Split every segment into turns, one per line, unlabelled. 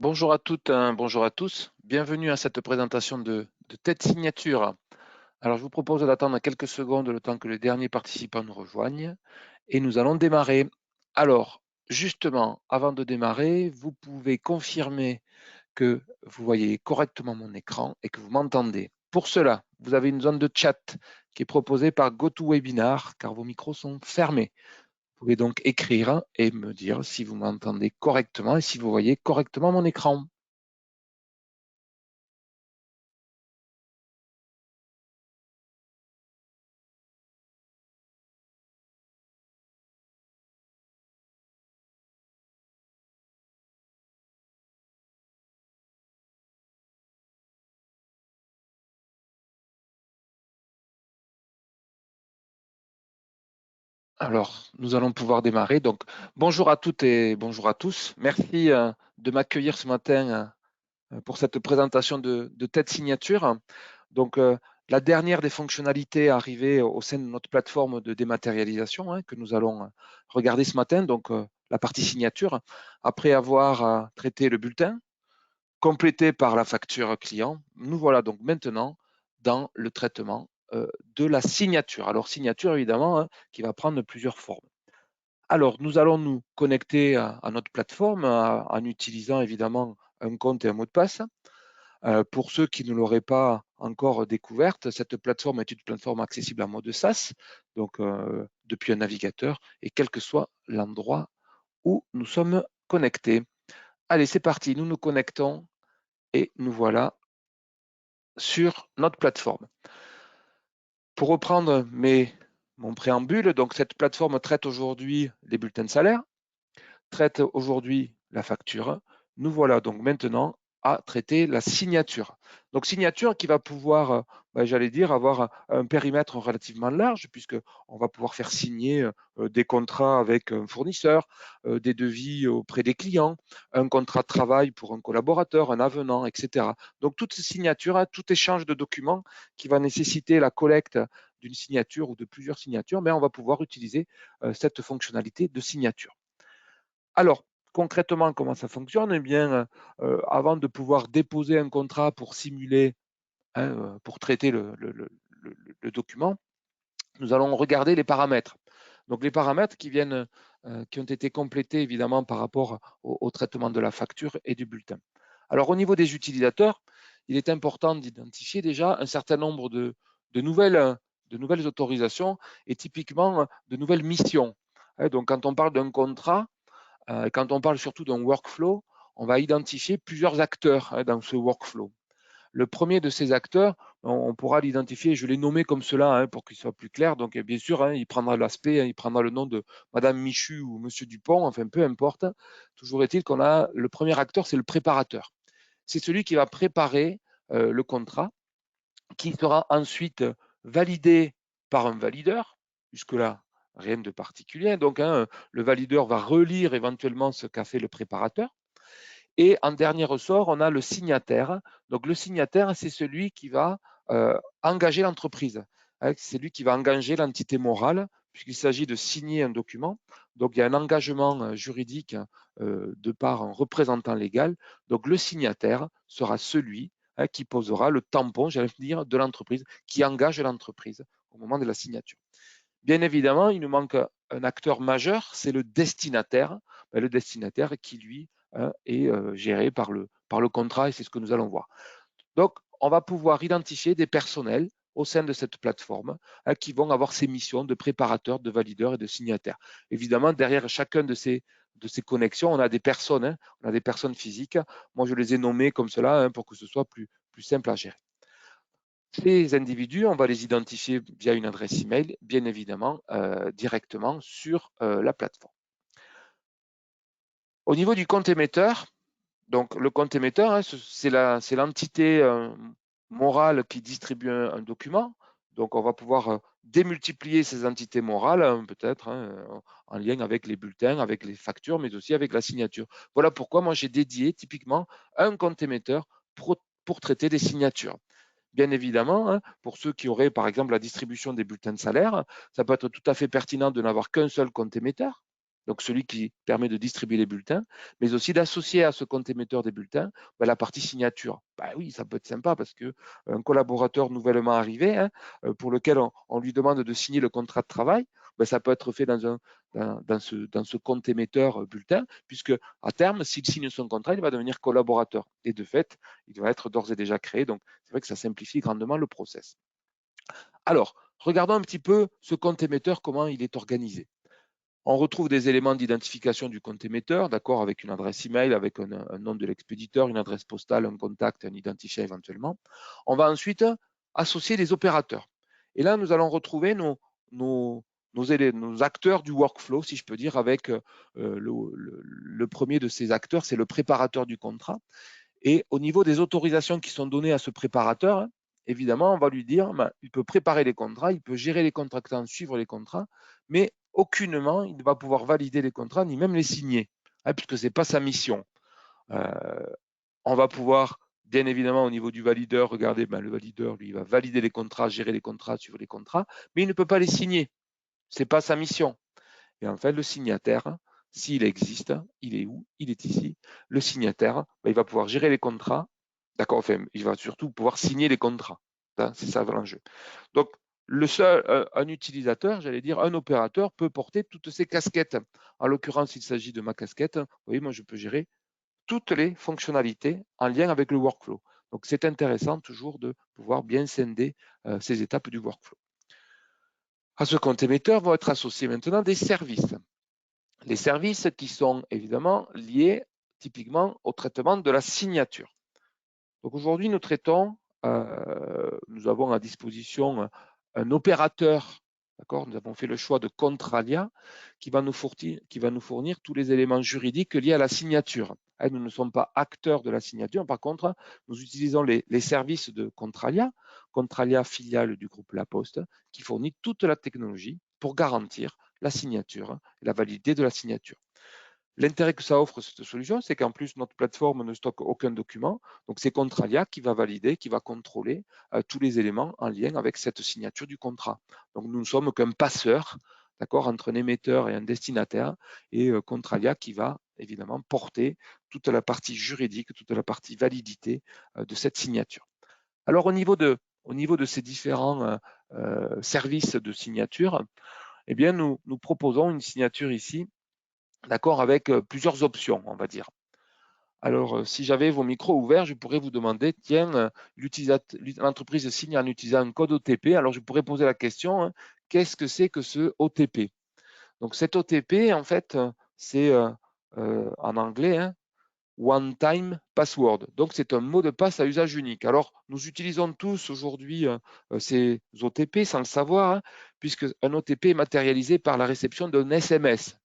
Bonjour à toutes, bonjour à tous. Bienvenue à cette présentation de tête signature. Alors, je vous propose d'attendre quelques secondes le temps que les derniers participants nous rejoignent et nous allons démarrer. Alors, justement, avant de démarrer, vous pouvez confirmer que vous voyez correctement mon écran et que vous m'entendez. Pour cela, vous avez une zone de chat qui est proposée par GoToWebinar car vos micros sont fermés. Vous pouvez donc écrire et me dire si vous m'entendez correctement et si vous voyez correctement mon écran. Alors, nous allons pouvoir démarrer. Donc, bonjour à toutes et bonjour à tous. Merci de m'accueillir ce matin pour cette présentation de tête signature. Donc, la dernière des fonctionnalités arrivées au sein de notre plateforme de dématérialisation que nous allons regarder ce matin, donc la partie signature, après avoir traité le bulletin, complété par la facture client, nous voilà donc maintenant dans le traitement de la signature. Alors, signature, évidemment, qui va prendre plusieurs formes. Alors, nous allons nous connecter à notre plateforme en utilisant évidemment un compte et un mot de passe. Pour ceux qui ne l'auraient pas encore découverte, cette plateforme est une plateforme accessible en mode SaaS, donc depuis un navigateur et quel que soit l'endroit où nous sommes connectés. Allez, c'est parti, nous nous connectons et nous voilà sur notre plateforme. Pour reprendre mon préambule, donc cette plateforme traite aujourd'hui les bulletins de salaire, traite aujourd'hui la facture. Nous voilà donc maintenant à traiter la signature. Donc signature qui va pouvoir, j'allais dire, avoir un périmètre relativement large puisqu'on va pouvoir faire signer des contrats avec un fournisseur, des devis auprès des clients, un contrat de travail pour un collaborateur, un avenant, etc. Donc toutes ces signatures, tout échange de documents qui va nécessiter la collecte d'une signature ou de plusieurs signatures, mais on va pouvoir utiliser cette fonctionnalité de signature. Alors, concrètement, comment ça fonctionne? Eh bien, avant de pouvoir déposer un contrat pour simuler, pour traiter le document, nous allons regarder les paramètres. Donc, les paramètres qui ont été complétés évidemment par rapport au traitement de la facture et du bulletin. Alors, au niveau des utilisateurs, il est important d'identifier déjà un certain nombre de nouvelles autorisations et typiquement de nouvelles missions. Donc, quand on parle d'un contrat, quand on parle surtout d'un workflow, on va identifier plusieurs acteurs dans ce workflow. Le premier de ces acteurs, on pourra l'identifier, je l'ai nommé comme cela pour qu'il soit plus clair. Donc, bien sûr, il prendra l'aspect, il prendra le nom de Madame Michu ou Monsieur Dupont, enfin peu importe. Toujours est-il qu'on a le premier acteur, c'est le préparateur. C'est celui qui va préparer le contrat, qui sera ensuite validé par un valideur. Jusque-là, rien de particulier. Donc, le valideur va relire éventuellement ce qu'a fait le préparateur. Et en dernier ressort, on a le signataire. Donc, le signataire, c'est celui qui va engager l'entreprise. C'est lui qui va engager l'entité morale, puisqu'il s'agit de signer un document. Donc, il y a un engagement juridique de par un représentant légal. Donc, le signataire sera celui qui posera le tampon, j'allais dire, de l'entreprise, qui engage l'entreprise au moment de la signature. Bien évidemment, il nous manque un acteur majeur, c'est le destinataire. Le destinataire qui, lui, est géré par le contrat et c'est ce que nous allons voir. Donc, on va pouvoir identifier des personnels au sein de cette plateforme qui vont avoir ces missions de préparateurs, de valideurs et de signataires. Évidemment, derrière chacun de ces connexions, on a des personnes, on a des personnes physiques. Moi, je les ai nommées comme cela pour que ce soit plus simple à gérer. Ces individus, on va les identifier via une adresse email, bien évidemment, directement sur la plateforme. Au niveau du compte émetteur, donc le compte émetteur, c'est l'entité morale qui distribue un document. Donc on va pouvoir démultiplier ces entités morales, peut-être en lien avec les bulletins, avec les factures, mais aussi avec la signature. Voilà pourquoi moi j'ai dédié typiquement un compte émetteur pour traiter des signatures. Bien évidemment, pour ceux qui auraient par exemple la distribution des bulletins de salaire, ça peut être tout à fait pertinent de n'avoir qu'un seul compte émetteur. donc celui qui permet de distribuer les bulletins, mais aussi d'associer à ce compte émetteur des bulletins la partie signature. Oui, ça peut être sympa parce qu'un collaborateur nouvellement arrivé, pour lequel on lui demande de signer le contrat de travail, ça peut être fait dans ce compte émetteur bulletin, puisque à terme, s'il signe son contrat, il va devenir collaborateur. Et de fait, il va être d'ores et déjà créé. Donc, c'est vrai que ça simplifie grandement le process. Alors, regardons un petit peu ce compte émetteur, comment il est organisé. On retrouve des éléments d'identification du compte émetteur, d'accord, avec une adresse email, avec un nom de l'expéditeur, une adresse postale, un contact, un identifiant éventuellement. On va ensuite associer des opérateurs. Et là, nous allons retrouver nos acteurs du workflow, si je peux dire, avec le premier de ces acteurs, c'est le préparateur du contrat. Et au niveau des autorisations qui sont données à ce préparateur, évidemment, on va lui dire, il peut préparer les contrats, il peut gérer les contractants, suivre les contrats, mais aucunement il ne va pouvoir valider les contrats, ni même les signer, puisque ce n'est pas sa mission. On va pouvoir, bien évidemment, au niveau du valideur, regarder, le valideur, lui, il va valider les contrats, gérer les contrats, suivre les contrats, mais il ne peut pas les signer. Ce n'est pas sa mission. Et en fait, le signataire, s'il existe, il est où? Il est ici. Le signataire, il va pouvoir gérer les contrats, d'accord, enfin, il va surtout pouvoir signer les contrats. C'est ça l'enjeu. Donc, un utilisateur, j'allais dire, un opérateur peut porter toutes ces casquettes. En l'occurrence, il s'agit de ma casquette. Vous voyez, moi, je peux gérer toutes les fonctionnalités en lien avec le workflow. Donc, c'est intéressant toujours de pouvoir bien scinder ces étapes du workflow. À ce compte émetteur vont être associés maintenant des services. Les services qui sont évidemment liés typiquement au traitement de la signature. Donc aujourd'hui, nous traitons, nous avons à disposition un opérateur, d'accord. Nous avons fait le choix de Contralia qui va nous fournir tous les éléments juridiques liés à la signature. Nous ne sommes pas acteurs de la signature, par contre, nous utilisons les services de Contralia, filiale du groupe La Poste, qui fournit toute la technologie pour garantir la signature et la validité de la signature. L'intérêt que ça offre, cette solution, c'est qu'en plus, notre plateforme ne stocke aucun document. Donc, c'est Contralia qui va valider, qui va contrôler tous les éléments en lien avec cette signature du contrat. Donc, nous ne sommes qu'un passeur, d'accord, entre un émetteur et un destinataire, et Contralia qui va évidemment porter toute la partie juridique, toute la partie validité de cette signature. Alors, au niveau de ces différents services de signature, eh bien, nous proposons une signature ici, d'accord, avec plusieurs options, on va dire. Alors, si j'avais vos micros ouverts, je pourrais vous demander, tiens, l'entreprise signe en utilisant un code OTP. Alors, je pourrais poser la question, qu'est-ce que c'est que ce OTP? Donc, cet OTP, en fait, c'est en anglais, One Time Password. Donc, c'est un mot de passe à usage unique. Alors, nous utilisons tous aujourd'hui ces OTP sans le savoir, puisque un OTP est matérialisé par la réception d'un SMS.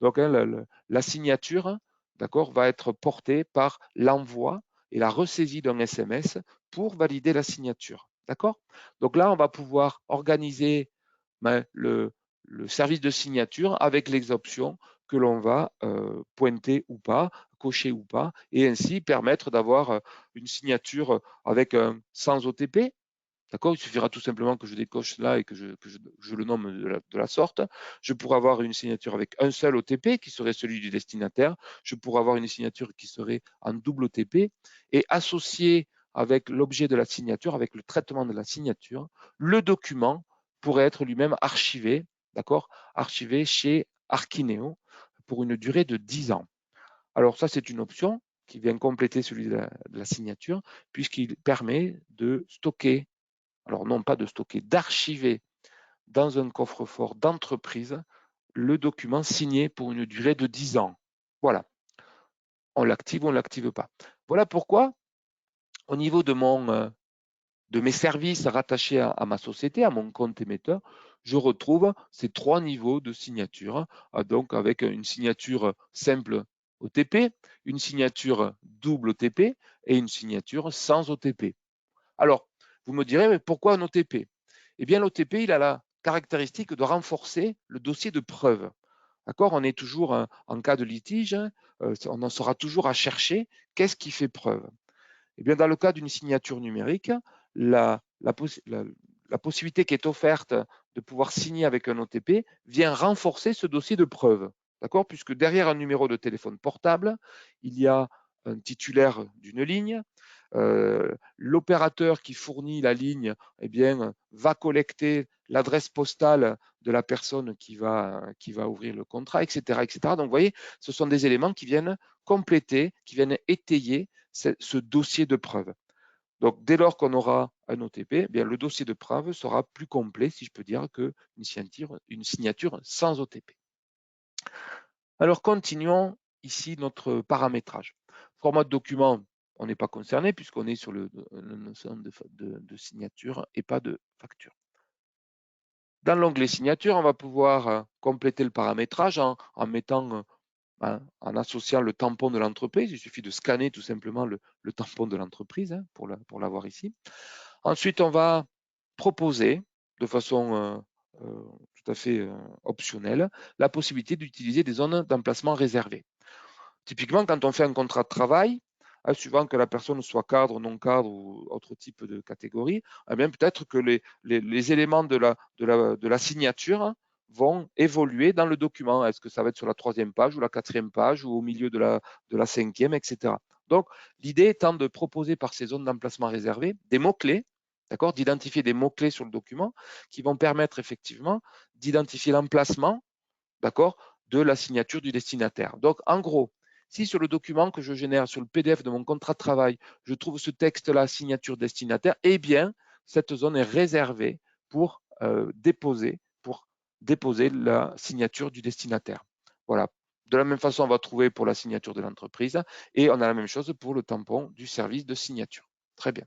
Donc, la signature, d'accord, va être portée par l'envoi et la ressaisie d'un SMS pour valider la signature. D'accord? Donc là, on va pouvoir organiser le service de signature avec les options que l'on va pointer ou pas, cocher ou pas, et ainsi permettre d'avoir une signature avec sans OTP. D'accord? Il suffira tout simplement que je décoche là et que je le nomme de la sorte. Je pourrais avoir une signature avec un seul OTP qui serait celui du destinataire. Je pourrais avoir une signature qui serait en double OTP et associé avec l'objet de la signature, avec le traitement de la signature, le document pourrait être lui-même archivé, d'accord? Archivé chez Archineo pour une durée de 10 ans. Alors ça, c'est une option qui vient compléter celui de la signature puisqu'il permet de stocker, alors non pas de stocker, d'archiver dans un coffre-fort d'entreprise le document signé pour une durée de 10 ans. Voilà. On l'active ou on ne l'active pas. Voilà pourquoi, au niveau de mes services rattachés à ma société, à mon compte émetteur, je retrouve ces 3 niveaux de signature, donc avec une signature simple OTP, une signature double OTP et une signature sans OTP. Alors, vous me direz, mais pourquoi un OTP? Eh bien, l'OTP, il a la caractéristique de renforcer le dossier de preuve. D'accord? On est toujours en cas de litige, on en sera toujours à chercher qu'est-ce qui fait preuve. Eh bien, dans le cas d'une signature numérique, la possibilité qui est offerte de pouvoir signer avec un OTP vient renforcer ce dossier de preuve. d'accord? Puisque derrière un numéro de téléphone portable, il y a un titulaire d'une ligne. L'opérateur qui fournit la ligne, eh bien, va collecter l'adresse postale de la personne qui va ouvrir le contrat, etc., etc. Donc, vous voyez, ce sont des éléments qui viennent compléter, qui viennent étayer ce dossier de preuve. Donc, dès lors qu'on aura un OTP, eh bien, le dossier de preuve sera plus complet, si je peux dire, qu'une signature sans OTP. Alors, continuons ici notre paramétrage. Format de document, on n'est pas concerné puisqu'on est sur la notion de signature et pas de facture. Dans l'onglet signature, on va pouvoir compléter le paramétrage en associant le tampon de l'entreprise. Il suffit de scanner tout simplement le tampon de l'entreprise pour l'avoir ici. Ensuite, on va proposer de façon tout à fait optionnelle la possibilité d'utiliser des zones d'emplacement réservées. Typiquement, quand on fait un contrat de travail, suivant que la personne soit cadre, non cadre ou autre type de catégorie, eh bien peut-être que les éléments de la signature vont évoluer dans le document. Est-ce que ça va être sur la 3e page ou la 4e page ou au milieu de la 5e, etc. Donc, l'idée étant de proposer par ces zones d'emplacement réservées des mots-clés, d'accord, d'identifier des mots-clés sur le document qui vont permettre effectivement d'identifier l'emplacement, d'accord, de la signature du destinataire. Donc, en gros, si sur le document que je génère, sur le PDF de mon contrat de travail, je trouve ce texte-là, signature destinataire, eh bien, cette zone est réservée pour déposer la signature du destinataire. Voilà. De la même façon, on va trouver pour la signature de l'entreprise et on a la même chose pour le tampon du service de signature. Très bien.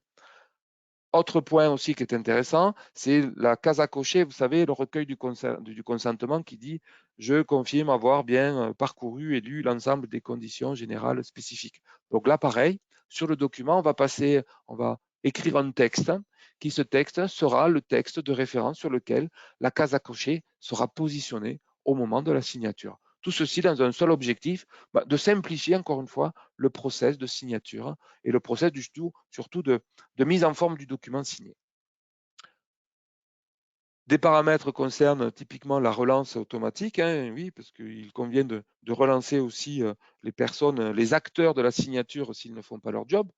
Autre point aussi qui est intéressant, c'est la case à cocher, vous savez, le recueil du consentement qui dit « Je confirme avoir bien parcouru et lu l'ensemble des conditions générales spécifiques ». Donc là, pareil, sur le document, on va écrire un texte qui, ce texte, sera le texte de référence sur lequel la case à cocher sera positionnée au moment de la signature. Tout ceci dans un seul objectif, de simplifier encore une fois le process de signature et le process surtout de mise en forme du document signé. Des paramètres concernent typiquement la relance automatique, oui, parce qu'il convient de relancer aussi les personnes, les acteurs de la signature s'ils ne font pas leur job.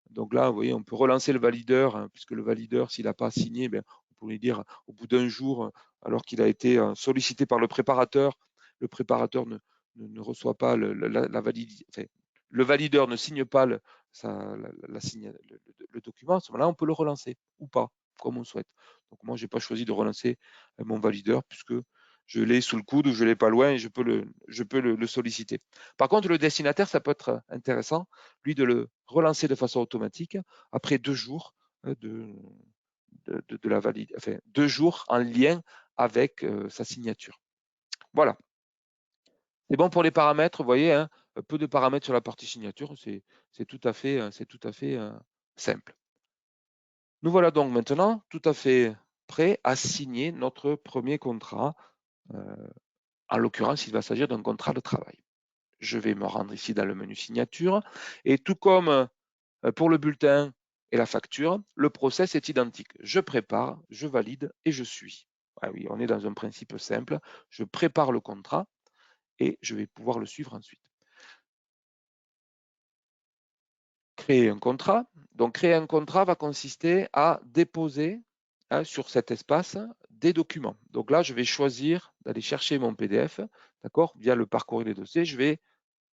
Donc là, vous voyez, on peut relancer le valideur, puisque le valideur, s'il n'a pas signé, on peut lui dire au bout d'un jour, alors qu'il a été sollicité par le préparateur ne reçoit pas la validité. Enfin, le valideur ne signe pas le document. À ce moment-là, on peut le relancer ou pas, comme on souhaite. Donc moi, je n'ai pas choisi de relancer mon valideur puisque je l'ai sous le coude ou je l'ai pas loin et je peux le solliciter. Par contre, le destinataire, ça peut être intéressant, lui, de le relancer de façon automatique après 2 jours de la valide, enfin 2 jours en lien avec sa signature. Voilà. C'est bon pour les paramètres, vous voyez, peu de paramètres sur la partie signature, c'est tout à fait simple. Nous voilà donc maintenant tout à fait prêts à signer notre premier contrat. En l'occurrence, il va s'agir d'un contrat de travail. Je vais me rendre ici dans le menu signature et tout comme pour le bulletin et la facture, le process est identique. Je prépare, je valide et je suis. Ah oui, on est dans un principe simple. Je prépare le contrat et je vais pouvoir le suivre ensuite. Créer un contrat. Donc, créer un contrat va consister à déposer sur cet espace des documents. Donc là, je vais choisir d'aller chercher mon PDF, d'accord, via le parcourir des dossiers. Je vais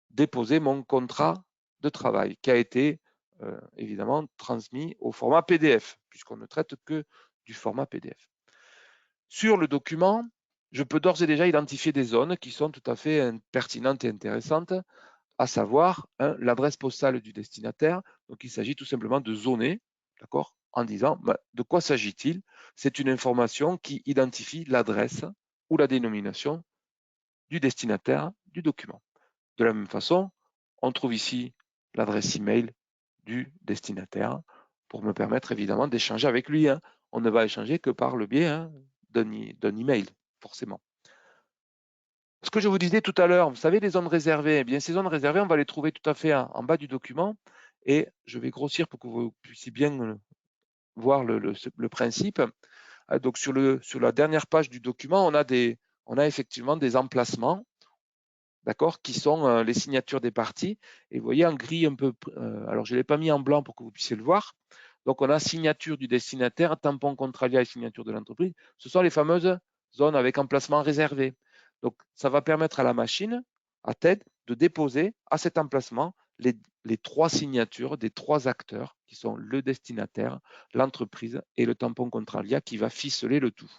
déposer mon contrat de travail qui a été évidemment transmis au format PDF, puisqu'on ne traite que du format PDF. Sur le document, je peux d'ores et déjà identifier des zones qui sont tout à fait pertinentes et intéressantes, à savoir l'adresse postale du destinataire. Donc, il s'agit tout simplement de zoner, d'accord, en disant de quoi s'agit-il? C'est une information qui identifie l'adresse ou la dénomination du destinataire du document. De la même façon, on trouve ici l'adresse email du destinataire pour me permettre évidemment d'échanger avec lui. On ne va échanger que par le biais d'un email, forcément. Ce que je vous disais tout à l'heure, vous savez, les zones réservées, eh bien, ces zones réservées, on va les trouver tout à fait en bas du document et je vais grossir pour que vous puissiez bien voir le principe. Donc, sur la dernière page du document, on a effectivement des emplacements d'accord, qui sont les signatures des parties. Et vous voyez en gris un peu, alors je ne l'ai pas mis en blanc pour que vous puissiez le voir. Donc on a signature du destinataire, tampon contralia et signature de l'entreprise. Ce sont les fameuses zones avec emplacement réservé. Donc ça va permettre à la machine, à TED, de déposer à cet emplacement les 3 signatures des 3 acteurs qui sont le destinataire, l'entreprise et le tampon contralia qui va ficeler le tout.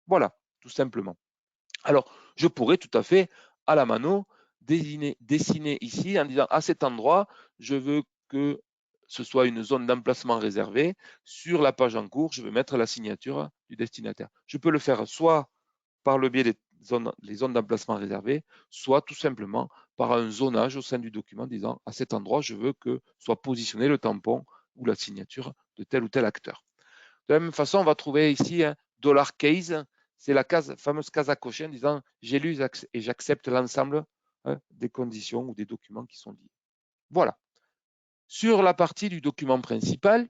Voilà, tout simplement. Alors, je pourrais tout à fait, à la mano, dessiner ici en disant à cet endroit, je veux que ce soit une zone d'emplacement réservée. Sur la page en cours, je vais mettre la signature du destinataire. Je peux le faire soit par le biais des zones d'emplacement réservées, soit tout simplement par un zonage au sein du document disant à cet endroit, je veux que soit positionné le tampon ou la signature de tel ou tel acteur. De la même façon, on va trouver ici un $case, c'est la fameuse case à cocher en disant j'ai lu et j'accepte l'ensemble des conditions ou des documents qui sont liés. Voilà. Sur la partie du document principal,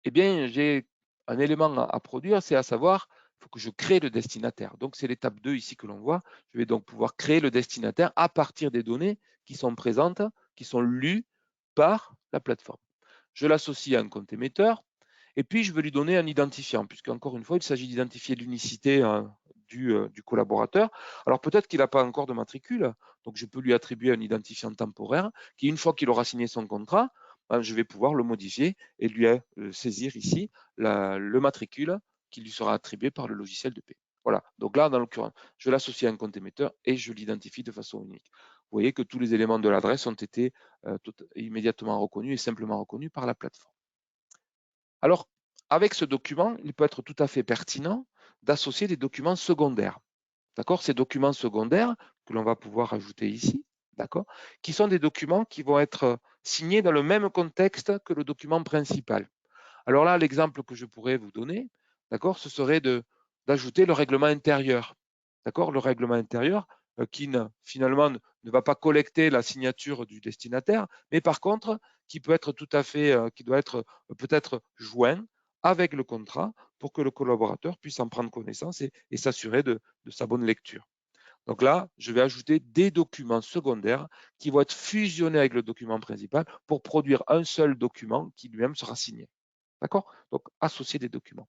eh bien, j'ai un élément à produire, c'est à savoir, il faut que je crée le destinataire. Donc, c'est l'étape 2 ici que l'on voit. Je vais donc pouvoir créer le destinataire à partir des données qui sont présentes, qui sont lues par la plateforme. Je l'associe à un compte émetteur. Et puis, je veux lui donner un identifiant, puisqu'encore une fois, il s'agit d'identifier l'unicité du collaborateur. Alors, peut-être qu'il n'a pas encore de matricule, donc je peux lui attribuer un identifiant temporaire qui, une fois qu'il aura signé son contrat, je vais pouvoir le modifier et lui saisir ici le matricule qui lui sera attribué par le logiciel de paie. Voilà, donc là, dans l'occurrence, je l'associe à un compte émetteur et je l'identifie de façon unique. Vous voyez que tous les éléments de l'adresse ont été immédiatement reconnus et simplement reconnus par la plateforme. Alors, avec ce document, il peut être tout à fait pertinent d'associer des documents secondaires. D'accord? Ces documents secondaires que l'on va pouvoir ajouter ici, d'accord, qui sont des documents qui vont être signés dans le même contexte que le document principal. Alors là, l'exemple que je pourrais vous donner, d'accord, ce serait d'ajouter le règlement intérieur. D'accord? Le règlement intérieur qui finalement ne va pas collecter la signature du destinataire, mais par contre, qui peut être tout à fait, qui doit être peut-être joint avec le contrat pour que le collaborateur puisse en prendre connaissance et s'assurer de sa bonne lecture. Donc là, je vais ajouter des documents secondaires qui vont être fusionnés avec le document principal pour produire un seul document qui lui-même sera signé. D'accord? Donc, associer des documents.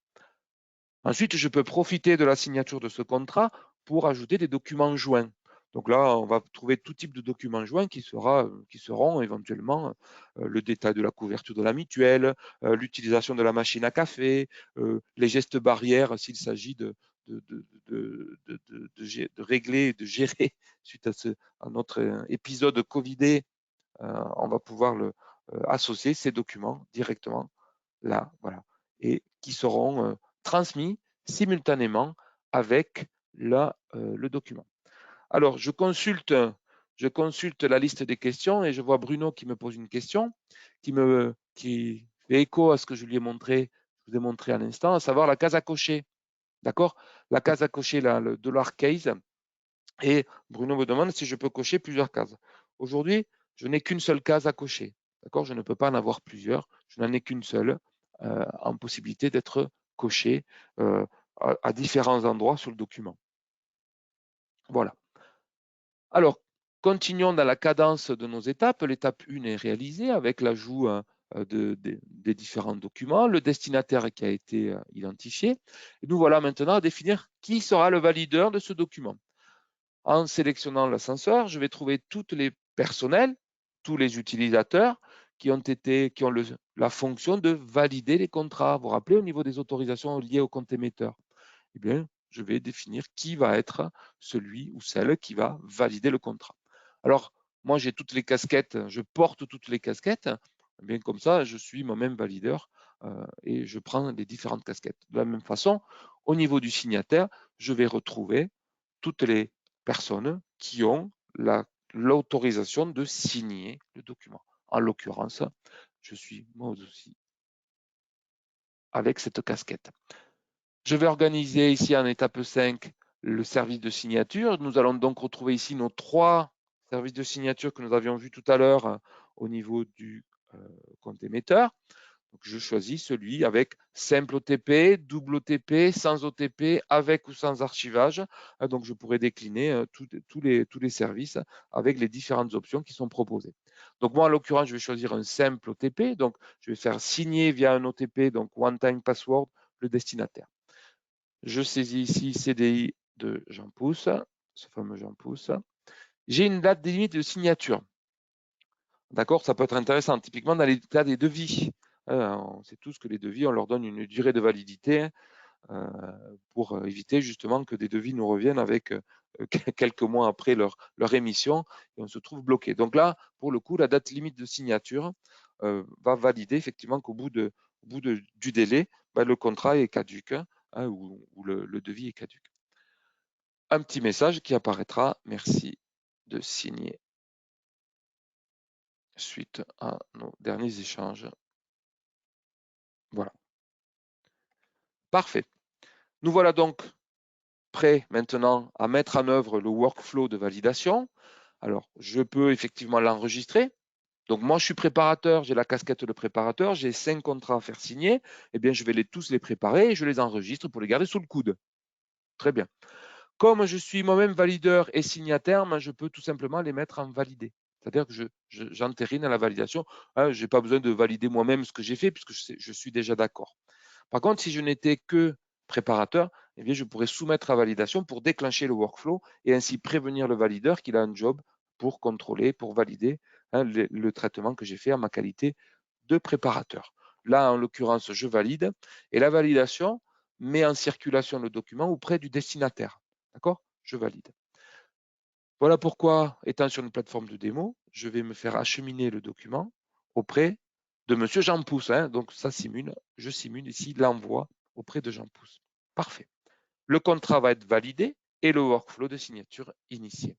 Ensuite, je peux profiter de la signature de ce contrat pour ajouter des documents joints. Donc là, on va trouver tout type de documents joints qui seront éventuellement le détail de la couverture de la mutuelle, l'utilisation de la machine à café, les gestes barrières s'il s'agit de régler, de gérer suite à notre épisode Covidé, on va pouvoir associer ces documents directement là, voilà, et qui seront transmis simultanément avec le document. Alors, je consulte la liste des questions et je vois Bruno qui me pose une question qui fait écho à ce que je lui ai montré, je vous ai montré à l'instant, à savoir la case à cocher. D'accord? La case à cocher, là, le $case. Et Bruno me demande si je peux cocher plusieurs cases. Aujourd'hui, je n'ai qu'une seule case à cocher. D'accord? Je ne peux pas en avoir plusieurs. Je n'en ai qu'une seule en possibilité d'être cochée à différents endroits sur le document. Voilà. Alors, continuons dans la cadence de nos étapes. L'étape 1 est réalisée avec l'ajout des différents documents, le destinataire qui a été identifié. Et nous voilà maintenant à définir qui sera le valideur de ce document. En sélectionnant l'ascenseur, je vais trouver tous les personnels, tous les utilisateurs qui ont la fonction de valider les contrats. Vous vous rappelez au niveau des autorisations liées au compte émetteur? Eh bien, je vais définir qui va être celui ou celle qui va valider le contrat. Alors, moi, j'ai toutes les casquettes, je porte toutes les casquettes. Eh bien, comme ça, je suis moi-même valideur et je prends les différentes casquettes. De la même façon, au niveau du signataire, je vais retrouver toutes les personnes qui ont l'autorisation de signer le document. En l'occurrence, je suis moi aussi avec cette casquette. Je vais organiser ici en étape 5 le service de signature. Nous allons donc retrouver ici nos 3 services de signature que nous avions vus tout à l'heure au niveau du compte émetteur. Donc, je choisis celui avec simple OTP, double OTP, sans OTP, avec ou sans archivage. Donc, je pourrais décliner tous les services avec les différentes options qui sont proposées. Donc, moi, en l'occurrence, je vais choisir un simple OTP. Donc, je vais faire signer via un OTP, donc One Time Password, le destinataire. Je saisis ici CDI de Jean Pousse, ce fameux Jean Pousse. J'ai une date limite de signature. D'accord, ça peut être intéressant. Typiquement, dans les cas des devis, on sait tous que les devis, on leur donne une durée de validité pour éviter justement que des devis nous reviennent avec quelques mois après leur émission et on se trouve bloqué. Donc là, pour le coup, la date limite de signature va valider effectivement qu'au bout du délai, le contrat est caduque ou le devis est caduque. Un petit message qui apparaîtra. Merci de signer suite à nos derniers échanges. Voilà. Parfait. Nous voilà donc prêts maintenant à mettre en œuvre le workflow de validation. Alors, je peux effectivement l'enregistrer. Donc, moi, je suis préparateur, j'ai la casquette de préparateur, j'ai 5 contrats à faire signer. Eh bien, je vais tous les préparer et je les enregistre pour les garder sous le coude. Très bien. Comme je suis moi-même valideur et signataire, je peux tout simplement les mettre en validé. C'est-à-dire que j'entérine à la validation. Je n'ai pas besoin de valider moi-même ce que j'ai fait puisque je suis déjà d'accord. Par contre, si je n'étais que préparateur, eh bien, je pourrais soumettre à validation pour déclencher le workflow et ainsi prévenir le valideur qu'il a un job pour contrôler, pour valider le traitement que j'ai fait en ma qualité de préparateur. Là, en l'occurrence, je valide et la validation met en circulation le document auprès du destinataire. D'accord? Je valide. Voilà pourquoi, étant sur une plateforme de démo, je vais me faire acheminer le document auprès de Monsieur Jean Pousse. Donc, ça simule, je simule ici l'envoi auprès de Jean Pousse. Parfait. Le contrat va être validé et le workflow de signature initié.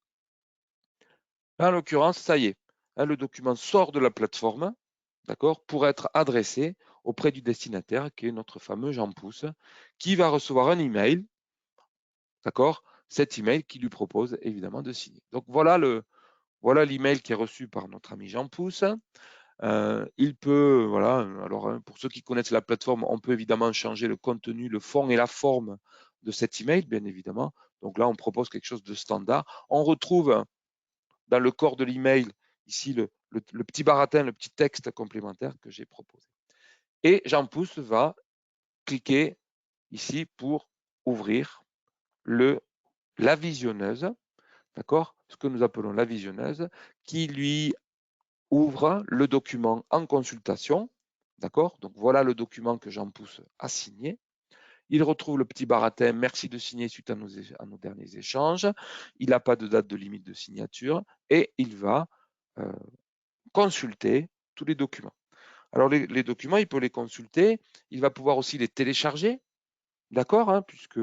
En l'occurrence, ça y est, le document sort de la plateforme, d'accord, pour être adressé auprès du destinataire, qui est notre fameux Jean Pousse, qui va recevoir un email, d'accord, cet email qui lui propose évidemment de signer. Donc voilà l'email qui est reçu par notre ami Jean Pousse. Il peut, voilà, alors pour ceux qui connaissent la plateforme, on peut évidemment changer le contenu, le fond et la forme de cet email, bien évidemment. Donc là, on propose quelque chose de standard. On retrouve dans le corps de l'email ici le petit baratin, le petit texte complémentaire que j'ai proposé. Et Jean Pousse va cliquer ici pour ouvrir la visionneuse, d'accord, ce que nous appelons la visionneuse, qui lui ouvre le document en consultation. D'accord? Donc voilà le document que Jean Pousse a signé. Il retrouve le petit baratin, merci de signer suite à nos derniers échanges. Il n'a pas de date de limite de signature et il va consulter tous les documents. Alors les documents, il peut les consulter, il va pouvoir aussi les télécharger, d'accord, puisque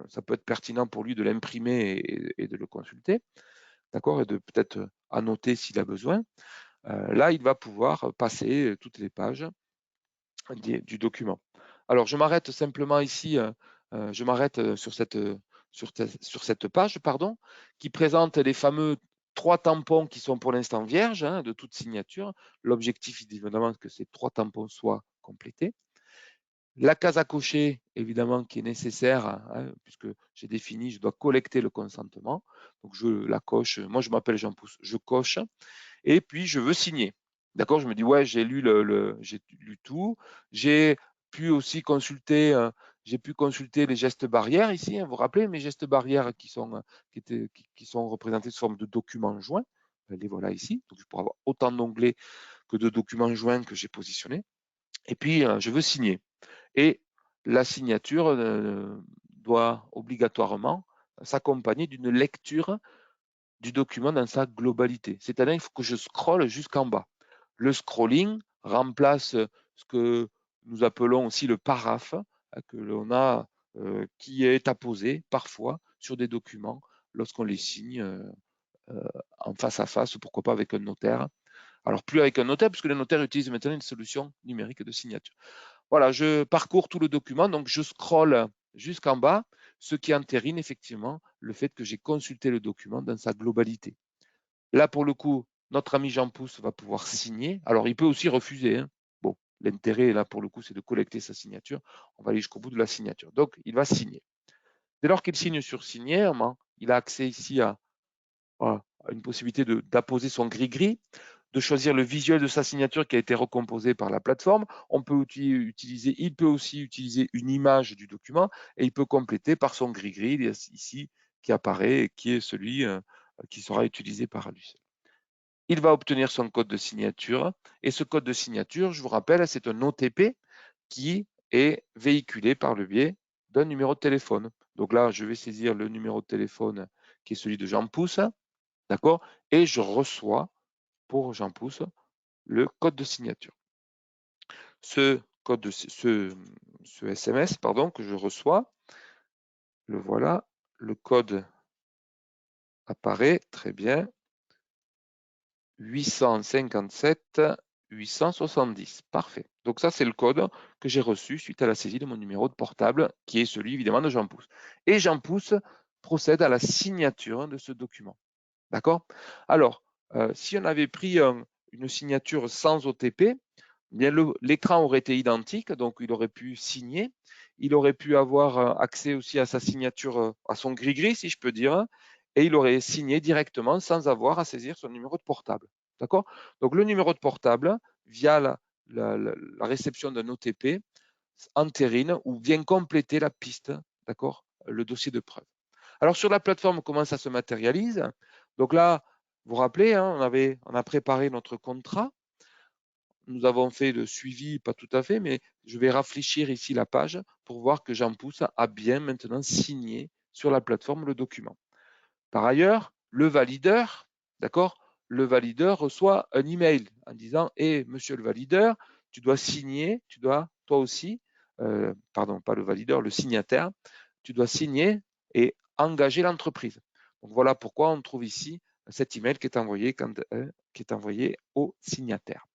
ça peut être pertinent pour lui de l'imprimer et de le consulter, d'accord, et de peut-être annoter s'il a besoin. Là, il va pouvoir passer toutes les pages du document. Alors, je m'arrête simplement ici, je m'arrête sur cette page, pardon, qui présente les fameux 3 tampons qui sont pour l'instant vierges de toute signature. L'objectif, évidemment, que ces 3 tampons soient complétés. La case à cocher, évidemment, qui est nécessaire, puisque j'ai défini, je dois collecter le consentement. Donc, je la coche. Moi, je m'appelle Jean Pousse, je coche. Et puis, je veux signer. D'accord, je me dis, ouais, j'ai lu tout. J'ai pu aussi consulter, les gestes barrières ici. Vous vous rappelez mes gestes barrières qui sont représentés sous forme de documents joints. Les voilà ici. Donc, je pourrais avoir autant d'onglets que de documents joints que j'ai positionnés. Et puis, je veux signer. Et la signature doit obligatoirement s'accompagner d'une lecture du document dans sa globalité. C'est-à-dire qu'il faut que je scrolle jusqu'en bas. Le scrolling remplace ce que nous appelons aussi le paraphe, que l'on a, qui est apposé parfois sur des documents lorsqu'on les signe en face à face, pourquoi pas avec un notaire. Alors plus avec un notaire, puisque les notaires utilisent maintenant une solution numérique de signature. Voilà, je parcours tout le document, donc je scrolle jusqu'en bas, ce qui entérine effectivement le fait que j'ai consulté le document dans sa globalité. Là, pour le coup, notre ami Jean Pousse va pouvoir signer. Alors, il peut aussi refuser. Bon, l'intérêt, là, pour le coup, c'est de collecter sa signature. On va aller jusqu'au bout de la signature. Donc, il va signer. Dès lors qu'il signe sur signer, il a accès ici à une possibilité d'apposer son gris-gris, de choisir le visuel de sa signature qui a été recomposé par la plateforme. Il peut aussi utiliser une image du document et il peut compléter par son gris-gris ici qui apparaît et qui est celui qui sera utilisé par lui. Il va obtenir son code de signature et ce code de signature, je vous rappelle, c'est un OTP qui est véhiculé par le biais d'un numéro de téléphone. Donc là, je vais saisir le numéro de téléphone qui est celui de Jean Pousse, d'accord, et je reçois pour Jean Pousse le code de signature. Ce SMS que je reçois, le voilà, le code apparaît, très bien, 857 870, parfait. Donc ça, c'est le code que j'ai reçu suite à la saisie de mon numéro de portable, qui est celui évidemment de Jean Pousse. Et Jean Pousse procède à la signature de ce document. D'accord? Alors, si on avait pris une signature sans OTP, l'écran aurait été identique, donc il aurait pu signer. Il aurait pu avoir accès aussi à sa signature, à son gris-gris, si je peux dire, et il aurait signé directement sans avoir à saisir son numéro de portable. D'accord? Donc le numéro de portable, via la réception d'un OTP, entérine ou vient compléter la piste, d'accord, le dossier de preuve. Alors sur la plateforme, comment ça se matérialise? Donc là, vous vous rappelez, hein, on a préparé notre contrat. Nous avons fait le suivi, pas tout à fait, mais je vais rafraîchir ici la page pour voir que Jean Pousse a bien maintenant signé sur la plateforme le document. Par ailleurs, le valideur, d'accord, le valideur reçoit un email en disant monsieur le valideur, tu dois signer, tu dois toi aussi, pardon, pas le valideur, le signataire, tu dois signer et engager l'entreprise. Donc voilà pourquoi on trouve ici cet email qui est envoyé au signataire.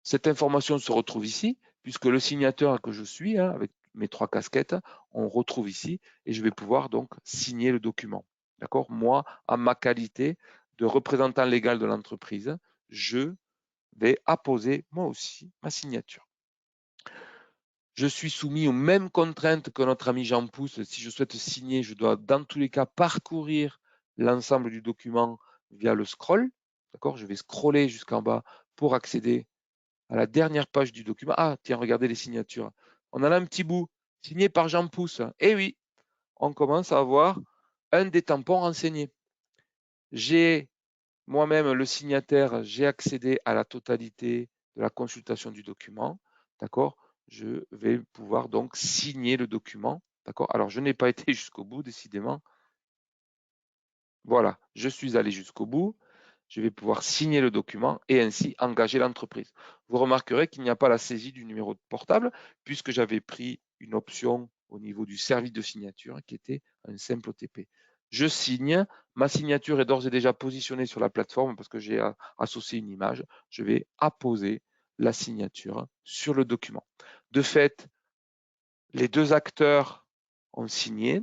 Cette information se retrouve ici, puisque le signateur que je suis, avec mes 3 casquettes, on retrouve ici, et je vais pouvoir donc signer le document. D'accord? Moi, en ma qualité de représentant légal de l'entreprise, je vais apposer moi aussi ma signature. Je suis soumis aux mêmes contraintes que notre ami Jean Pousse. Si je souhaite signer, je dois dans tous les cas parcourir l'ensemble du document via le scroll. D'accord? Je vais scroller jusqu'en bas pour accéder à la dernière page du document. Ah, tiens, regardez les signatures. On en a un petit bout, signé par Jean Pousse. Eh oui, on commence à avoir un des tampons renseignés. J'ai moi-même, le signataire, j'ai accédé à la totalité de la consultation du document. D'accord? Je vais pouvoir donc signer le document. D'accord? Alors, je n'ai pas été jusqu'au bout, décidément. Voilà, je suis allé jusqu'au bout. Je vais pouvoir signer le document et ainsi engager l'entreprise. Vous remarquerez qu'il n'y a pas la saisie du numéro de portable puisque j'avais pris une option au niveau du service de signature qui était un simple OTP. Je signe, ma signature est d'ores et déjà positionnée sur la plateforme parce que j'ai associé une image. Je vais apposer la signature sur le document. De fait, les 2 acteurs ont signé.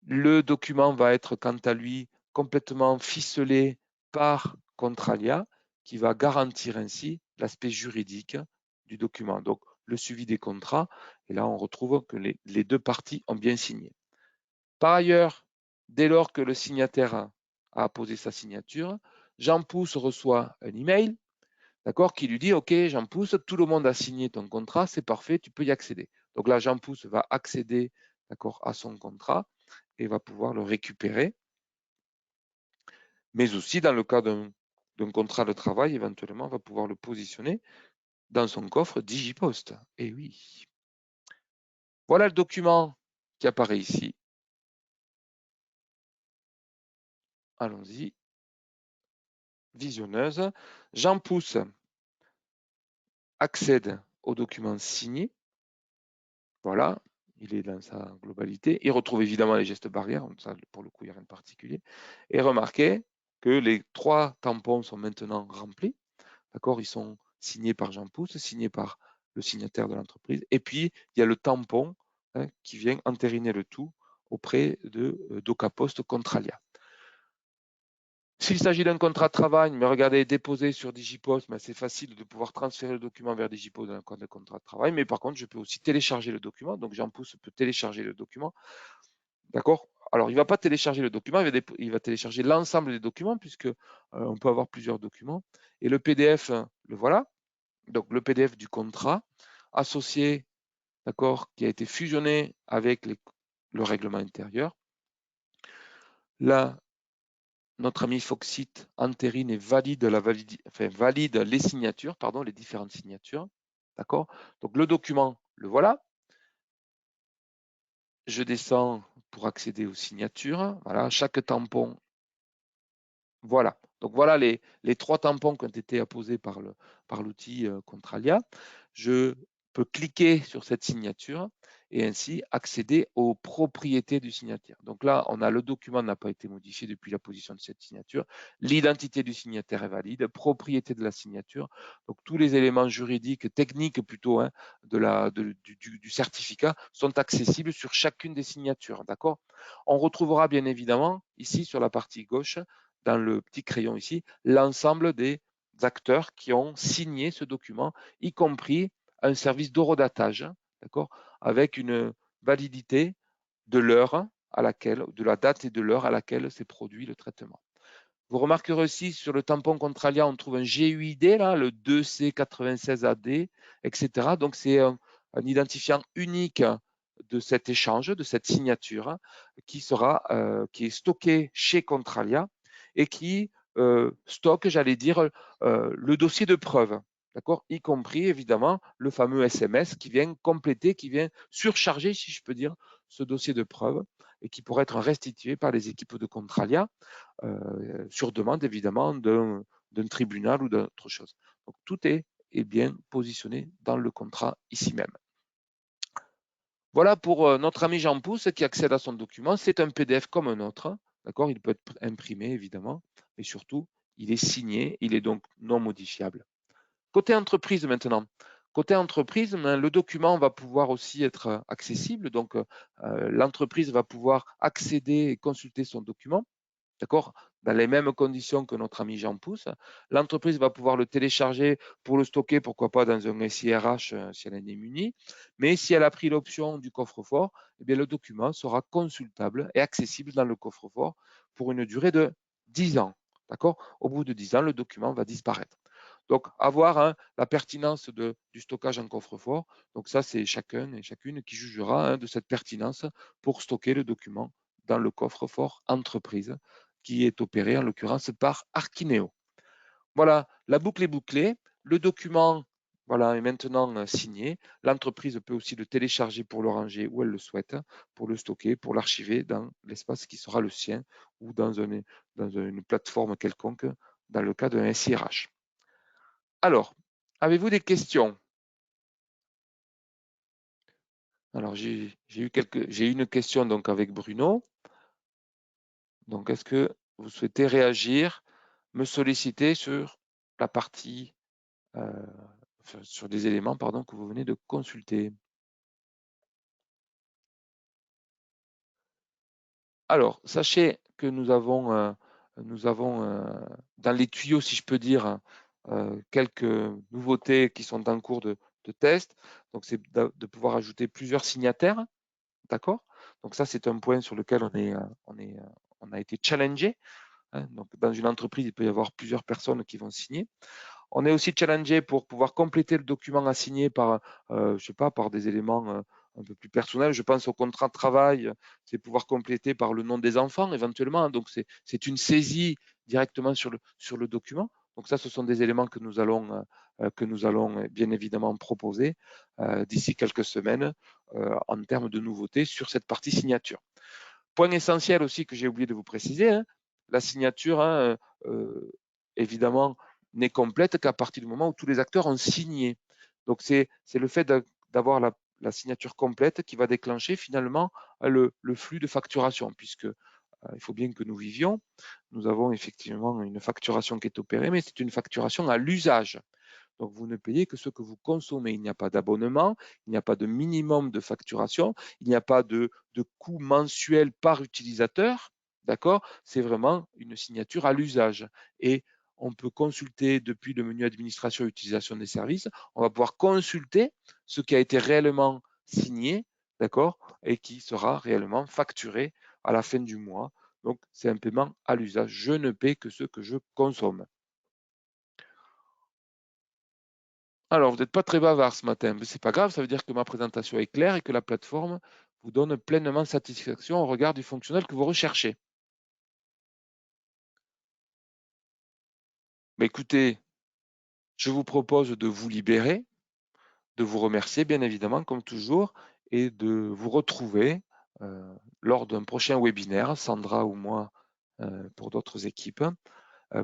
Le document va être quant à lui complètement ficelé par Contralia qui va garantir ainsi l'aspect juridique du document. Donc le suivi des contrats, et là on retrouve que les 2 parties ont bien signé. Par ailleurs, dès lors que le signataire a apposé sa signature, Jean Pousse reçoit un email, d'accord, qui lui dit OK, Jean Pousse, tout le monde a signé ton contrat, c'est parfait, tu peux y accéder. Donc là, Jean Pousse va accéder, d'accord, à son contrat et va pouvoir le récupérer. Mais aussi, dans le cas d'un contrat de travail, éventuellement, va pouvoir le positionner dans son coffre DigiPost. Et oui. Voilà le document qui apparaît ici. Allons-y. Visionneuse. Jean Pousse accède au document signé. Voilà, il est dans sa globalité. Il retrouve évidemment les gestes barrières, ça, pour le coup, il n'y a rien de particulier. Et remarquez que les 3 tampons sont maintenant remplis. D'accord, ils sont signés par Jean Pousse, signés par le signataire de l'entreprise. Et puis, il y a le tampon qui vient entériner le tout auprès de DocaPost Contralia. S'il s'agit d'un contrat de travail, mais regardez, déposé sur Digipost, c'est facile de pouvoir transférer le document vers Digipost dans un contrat de travail, mais par contre, je peux aussi télécharger le document. Donc, Jean Pousse peut télécharger le document. D'accord? Alors, il ne va pas télécharger le document, il va télécharger l'ensemble des documents, puisque on peut avoir plusieurs documents. Et le PDF, le voilà. Donc, le PDF du contrat associé, d'accord, qui a été fusionné avec le règlement intérieur. Là, notre ami Foxit entérine et valide les signatures, pardon, les différentes signatures. D'accord? Donc le document, le voilà. Je descends pour accéder aux signatures. Voilà, chaque tampon. Voilà. Donc voilà les 3 tampons qui ont été apposés par l'outil Contralia. Je peux cliquer sur cette signature et ainsi accéder aux propriétés du signataire. Donc là, on a le document n'a pas été modifié depuis la position de cette signature. L'identité du signataire est valide, propriété de la signature. Donc tous les éléments juridiques, techniques plutôt, hein, du certificat sont accessibles sur chacune des signatures. D'accord? On retrouvera bien évidemment ici sur la partie gauche, dans le petit crayon ici, l'ensemble des acteurs qui ont signé ce document, y compris un service d'horodatage, d'accord, avec une validité de l'heure à laquelle, de la date et de l'heure à laquelle s'est produit le traitement. Vous remarquerez aussi sur le tampon Contralia, on trouve un GUID, là, le 2C96AD, etc. Donc c'est un identifiant unique de cet échange, de cette signature, qui est stocké chez Contralia et qui stocke, j'allais dire, le dossier de preuve, d'accord, y compris évidemment le fameux SMS qui vient compléter, qui vient surcharger, si je peux dire, ce dossier de preuve et qui pourrait être restitué par les équipes de Contralia sur demande évidemment d'un tribunal ou d'autre chose. Donc tout est bien positionné dans le contrat ici même. Voilà pour notre ami Jean Pousse qui accède à son document. C'est un PDF comme un autre, d'accord? Il peut être imprimé évidemment, mais surtout, il est signé, il est donc non modifiable. Côté entreprise maintenant. Côté entreprise, le document va pouvoir aussi être accessible. Donc, l'entreprise va pouvoir accéder et consulter son document, d'accord, dans les mêmes conditions que notre ami Jean Pousse. L'entreprise va pouvoir le télécharger pour le stocker, pourquoi pas dans un SIRH si elle en est munie. Mais si elle a pris l'option du coffre-fort, eh bien, le document sera consultable et accessible dans le coffre-fort pour une durée de 10 ans. D'accord? Au bout de 10 ans, le document va disparaître. Donc, avoir la pertinence du stockage en coffre-fort. Donc, ça, c'est chacun et chacune qui jugera de cette pertinence pour stocker le document dans le coffre-fort entreprise qui est opéré en l'occurrence par Archineo. Voilà, la boucle est bouclée. Le document voilà, est maintenant signé. L'entreprise peut aussi le télécharger pour le ranger où elle le souhaite, pour le stocker, pour l'archiver dans l'espace qui sera le sien ou dans une plateforme quelconque dans le cas d'un SIRH. Alors, avez-vous des questions? Alors, j'ai une question donc avec Bruno. Donc, est-ce que vous souhaitez réagir, me solliciter sur la partie, sur des éléments pardon, que vous venez de consulter? Alors, sachez que nous avons dans les tuyaux, si je peux dire, quelques nouveautés qui sont en cours de test. Donc, c'est de pouvoir ajouter plusieurs signataires. D'accord? Donc ça, c'est un point sur lequel on a été challengé. Hein. Donc, dans une entreprise, il peut y avoir plusieurs personnes qui vont signer. On est aussi challengé pour pouvoir compléter le document à signer par, je sais pas, par des éléments un peu plus personnels. Je pense au contrat de travail, c'est pouvoir compléter par le nom des enfants éventuellement. Donc, c'est une saisie directement sur le document. Donc ça, ce sont des éléments que nous allons bien évidemment proposer d'ici quelques semaines en termes de nouveautés sur cette partie signature. Point essentiel aussi que j'ai oublié de vous préciser, hein, la signature, évidemment, n'est complète qu'à partir du moment où tous les acteurs ont signé. Donc c'est le fait d'avoir la signature complète qui va déclencher finalement le flux de facturation, puisque il faut bien que nous vivions. Nous avons effectivement une facturation qui est opérée, mais c'est une facturation à l'usage. Donc, vous ne payez que ce que vous consommez. Il n'y a pas d'abonnement, il n'y a pas de minimum de facturation, il n'y a pas de coût mensuel par utilisateur. D'accord? C'est vraiment une signature à l'usage. Et on peut consulter depuis le menu administration et utilisation des services, on va pouvoir consulter ce qui a été réellement signé, d'accord? Et qui sera réellement facturé à la fin du mois. Donc, c'est un paiement à l'usage. Je ne paie que ce que je consomme. Alors, vous n'êtes pas très bavard ce matin, mais ce n'est pas grave, ça veut dire que ma présentation est claire et que la plateforme vous donne pleinement satisfaction au regard du fonctionnel que vous recherchez. Mais écoutez, je vous propose de vous libérer, de vous remercier bien évidemment comme toujours et de vous retrouver lors d'un prochain webinaire, Sandra ou moi pour d'autres équipes,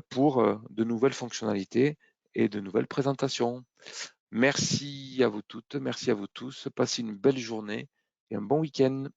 pour de nouvelles fonctionnalités et de nouvelles présentations. Merci à vous toutes, merci à vous tous. Passez une belle journée et un bon week-end.